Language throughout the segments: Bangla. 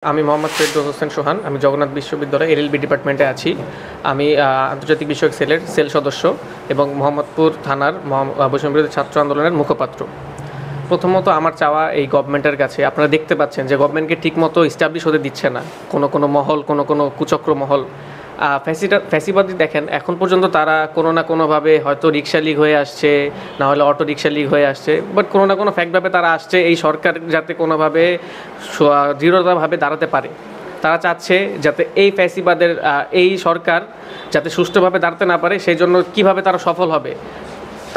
আমি মোহাম্মদ ফেরদৌস হোসেন সোহান। আমি জগন্নাথ বিশ্ববিদ্যালয় এলএলবি ডিপার্টমেন্টে আছি। আমি আন্তর্জাতিক বিষয়ক সেলের সেল সদস্য এবং মোহাম্মদপুর থানার বৈষম্যবিরোধী ছাত্র আন্দোলনের মুখপাত্র। প্রথমত আমার চাওয়া এই গভর্নমেন্টের কাছে, আপনারা দেখতে পাচ্ছেন যে গভর্নমেন্টকে ঠিকমতো ইস্টাবলিশ হতে দিচ্ছে না কোনো মহল, কোনো কুচক্র মহল। ফ্যাসিবাদী দেখেন, এখন পর্যন্ত তারা কোনো না কোনোভাবে হয়তো রিক্সা লিগ হয়ে আসছে, না হলে অটো রিক্সা লিগ হয়ে আসছে, বাট কোনো না কোনো ফ্যাক্টভাবে তারা আসছে এই সরকার যাতে কোনোভাবে দৃঢ়তাভাবে দাঁড়াতে পারে। তারা চাচ্ছে যাতে এই ফ্যাসিবাদের এই সরকার যাতে সুষ্ঠুভাবে দাঁড়াতে না পারে, সেই জন্য কীভাবে তারা সফল হবে।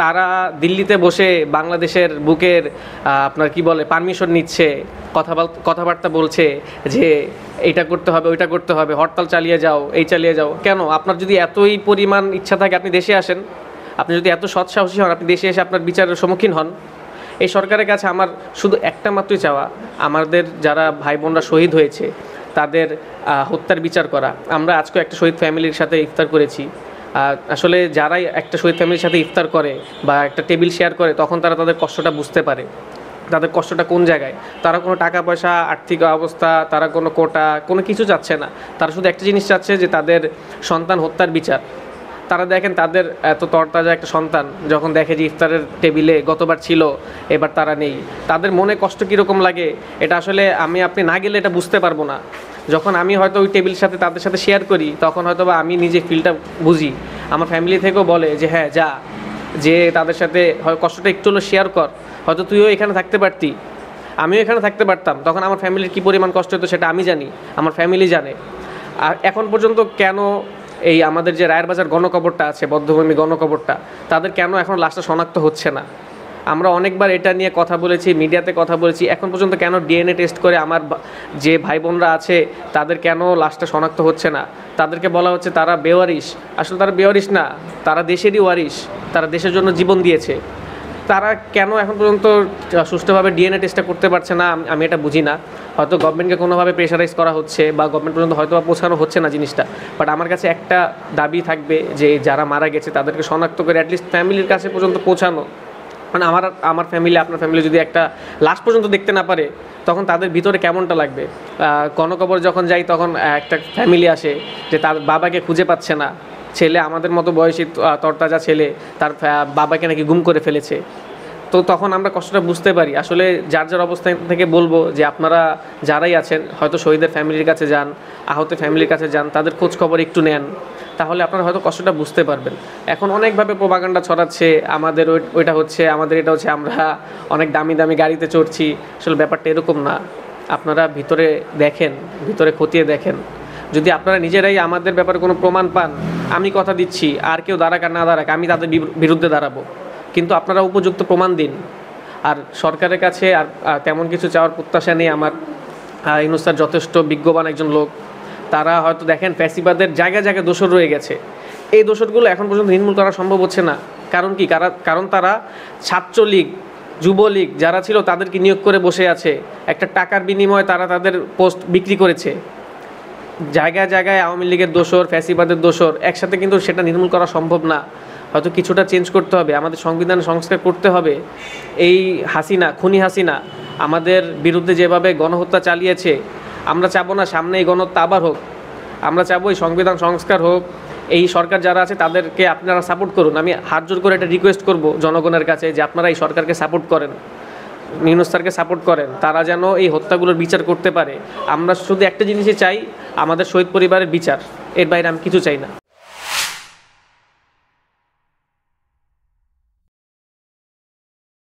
তারা দিল্লিতে বসে বাংলাদেশের বুকের আপনার কি বলে পারমিশন নিচ্ছে, কথাবার্তা বলছে যে এইটা করতে হবে, ওইটা করতে হবে, হরতাল চালিয়ে যাও, এই চালিয়ে যাও। কেন? আপনার যদি এতই পরিমাণ ইচ্ছা থাকে আপনি দেশে আসেন, আপনি যদি এত সৎসাহসী হন আপনি দেশে এসে আপনার বিচারের সম্মুখীন হন। এই সরকারের কাছে আমার শুধু একটা মাত্রই চাওয়া, আমাদের যারা ভাই বোনরা শহীদ হয়েছে তাদের হত্যার বিচার করা। আমরা আজকে একটা শহীদ ফ্যামিলির সাথে ইফতার করেছি। আসলে যারাই একটা শহীদ ফ্যামিলির সাথে ইফতার করে বা একটা টেবিল শেয়ার করে তখন তারা তাদের কষ্টটা বুঝতে পারে, তাদের কষ্টটা কোন জায়গায়। তারা কোনো টাকা পয়সা, আর্থিক অবস্থা, তারা কোনো কোটা, কোনো কিছু চাচ্ছে না। তারা শুধু একটা জিনিস চাচ্ছে যে তাদের সন্তান হত্যার বিচার। তারা দেখেন তাদের এত তরতাজা একটা সন্তান যখন দেখে যে ইফতারের টেবিলে গতবার ছিল এবার তারা নেই, তাদের মনে কষ্ট কীরকম লাগে এটা আসলে আপনি না গেলে এটা বুঝতে পারবো না। যখন আমি হয়তো ওই টেবিলের সাথে তাদের সাথে শেয়ার করি তখন হয়তো বা আমি নিজে ফিলটা বুঝি। আমার ফ্যামিলি থেকেও বলে যে হ্যাঁ যা, যে তাদের সাথে হয় কষ্টটা একটু হলো শেয়ার কর, হয়তো তুইও এখানে থাকতে পারতি, আমিও এখানে থাকতে পারতাম। তখন আমার ফ্যামিলির কী পরিমাণ কষ্ট হতো সেটা আমি জানি, আমার ফ্যামিলি জানে। আর এখন পর্যন্ত কেন এই আমাদের যে রায়ের বাজার গণকবরটা আছে, বদ্ধভূমি গণকবরটা, তাদের কেন এখন লাশটা শনাক্ত হচ্ছে না? আমরা অনেকবার এটা নিয়ে কথা বলেছি, মিডিয়াতে কথা বলেছি, এখন পর্যন্ত কেন ডিএনএ টেস্ট করে আমার যে ভাই বোনরা আছে তাদের কেন লাশটা শনাক্ত হচ্ছে না? তাদেরকে বলা হচ্ছে তারা বেওয়ারিশ। আসলে তারা বেওয়ারিশ না, তারা দেশেরই ওয়ারিশ, তারা দেশের জন্য জীবন দিয়েছে। তারা কেন এখন পর্যন্ত সুষ্ঠুভাবে ডিএনএ টেস্টটা করতে পারছে না আমি এটা বুঝি না। হয়তো গভর্নমেন্টকে কোনোভাবে প্রেশারাইজ করা হচ্ছে বা গভর্নমেন্ট পর্যন্ত হয়তো পৌঁছানো হচ্ছে না জিনিসটা। বাট আমার কাছে একটা দাবি থাকবে যে যারা মারা গেছে তাদেরকে শনাক্ত করে অ্যাটলিস্ট ফ্যামিলির কাছে পর্যন্ত পৌঁছানো। মানে আমার ফ্যামিলি, আপনার ফ্যামিলি যদি একটা লাশ পর্যন্ত দেখতে না পারে তখন তাদের ভিতরে কেমনটা লাগবে। গণকবর যখন যাই তখন একটা ফ্যামিলি আসে যে তার বাবাকে খুঁজে পাচ্ছে না, ছেলে আমাদের মতো বয়সী তরতাজা ছেলে তার বাবাকে নাকি গুম করে ফেলেছে। তো তখন আমরা কষ্টটা বুঝতে পারি। আসলে যার অবস্থান থেকে বলবো যে আপনারা যারাই আছেন হয়তো শহীদের ফ্যামিলির কাছে যান, আহত ফ্যামিলির কাছে যান, তাদের খোঁজ খবর একটু নেন, তাহলে আপনারা হয়তো কষ্টটা বুঝতে পারবেন। এখন অনেকভাবে প্রোপাগান্ডা ছড়াচ্ছে, আমাদের ওইটা হচ্ছে, আমাদের এটা হচ্ছে, আমরা অনেক দামি দামি গাড়িতে চড়ছি। আসলে ব্যাপারটা এরকম না। আপনারা ভিতরে দেখেন, ভিতরে খতিয়ে দেখেন। যদি আপনারা নিজেরাই আমাদের ব্যাপারে কোনো প্রমাণ পান, আমি কথা দিচ্ছি আর কেউ দাঁড়াক আর না দাঁড়াক আমি তাদের বিরুদ্ধে দাঁড়াবো, কিন্তু আপনারা উপযুক্ত প্রমাণ দিন। আর সরকারের কাছে আর তেমন কিছু চাওয়ার প্রত্যাশা নেই আমার। ইউনূস স্যার যথেষ্ট বিজ্ঞবান একজন লোক। তারা হয়তো দেখেন ফ্যাসিবাদের জায়গায় জায়গায় দোষর রয়ে গেছে, এই দোষরগুলো এখন পর্যন্ত নির্মূল করা সম্ভব হচ্ছে না। কারণ কি? কারণ তারা ছাত্রলীগ, যুবলীগ যারা ছিল তাদেরকে নিয়োগ করে বসে আছে, একটা টাকার বিনিময়ে তারা তাদের পোস্ট বিক্রি করেছে। জায়গায় জায়গায় আওয়ামী লীগের দোষর, ফ্যাসিবাদের দোষর, একসাথে কিন্তু সেটা নির্মূল করা সম্ভব না। হয়তো কিছুটা চেঞ্জ করতে হবে, আমাদের সংবিধান সংস্কার করতে হবে। এই খুনি হাসিনা আমাদের বিরুদ্ধে যেভাবে গণহত্যা চালিয়েছে, আমরা চাবো না সামনে এই গণহত্যা আবার হোক। আমরা চাবো এই সংবিধান সংস্কার হোক। এই সরকার যারা আছে তাদেরকে আপনারা সাপোর্ট করুন। আমি হাত জোর করে এটা রিকোয়েস্ট করব জনগণের কাছে যে আপনারা এই সরকারকে সাপোর্ট করেন, ইউনূস স্যারকে সাপোর্ট করেন, তারা যেন এই হত্যাগুলোর বিচার করতে পারে। আমরা শুধু একটা জিনিসই চাই, আমাদের শহীদ পরিবারের বিচার, এর বাইরে আমি কিছু চাই না।